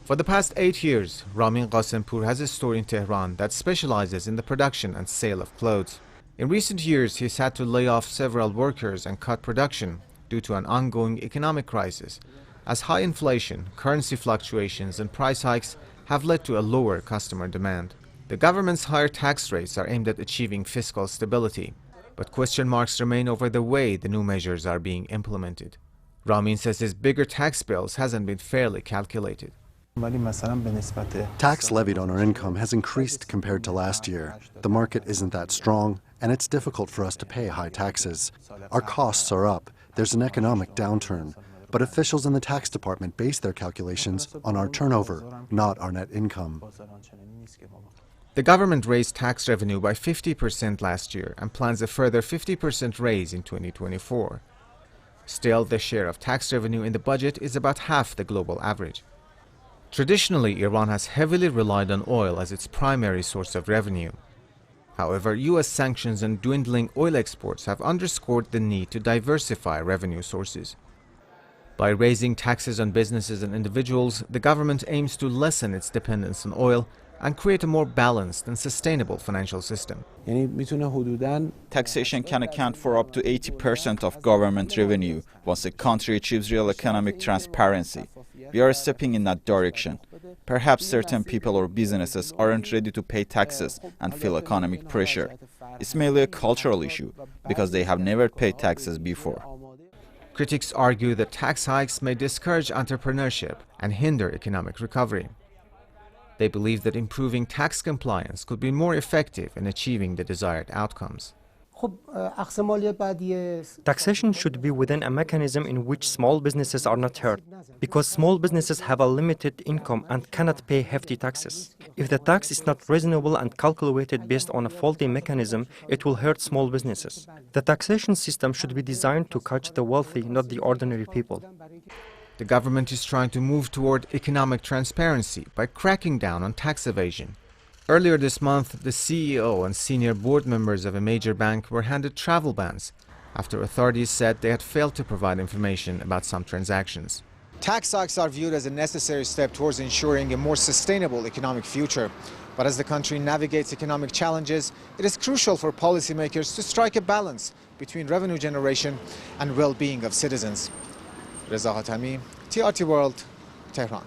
For the past 8 years, Ramin Qasempour has a store in Tehran that specializes in the production and sale of clothes. In recent years, he's had to lay off several workers and cut production due to an ongoing economic crisis, as high inflation, currency fluctuations, and price hikes have led to a lower customer demand. The government's higher tax rates are aimed at achieving fiscal stability, but question marks remain over the way the new measures are being implemented. Ramin says his bigger tax bills hasn't been fairly calculated. Tax levied on our income has increased compared to last year. The market isn't that strong, and it's difficult for us to pay high taxes. Our costs are up. There's an economic downturn. But officials in the tax department base their calculations on our turnover, not our net income. The government raised tax revenue by 50% last year and plans a further 50% raise in 2024. Still, the share of tax revenue in the budget is about half the global average. Traditionally, Iran has heavily relied on oil as its primary source of revenue. However, U.S. sanctions and dwindling oil exports have underscored the need to diversify revenue sources. By raising taxes on businesses and individuals, the government aims to lessen its dependence on oil and create a more balanced and sustainable financial system. Taxation can account for up to 80% of government revenue once a country achieves real economic transparency. We are stepping in that direction. Perhaps certain people or businesses aren't ready to pay taxes and feel economic pressure. It's mainly a cultural issue because they have never paid taxes before. Critics argue that tax hikes may discourage entrepreneurship and hinder economic recovery. They believe that improving tax compliance could be more effective in achieving the desired outcomes. Taxation should be within a mechanism in which small businesses are not hurt, because small businesses have a limited income and cannot pay hefty taxes. If the tax is not reasonable and calculated based on a faulty mechanism, it will hurt small businesses. The taxation system should be designed to catch the wealthy, not the ordinary people. The government is trying to move toward economic transparency by cracking down on tax evasion. Earlier this month, the CEO and senior board members of a major bank were handed travel bans after authorities said they had failed to provide information about some transactions. Tax hikes are viewed as a necessary step towards ensuring a more sustainable economic future. But as the country navigates economic challenges, it is crucial for policymakers to strike a balance between revenue generation and well-being of citizens. Reza Hatami, TRT World, Tehran.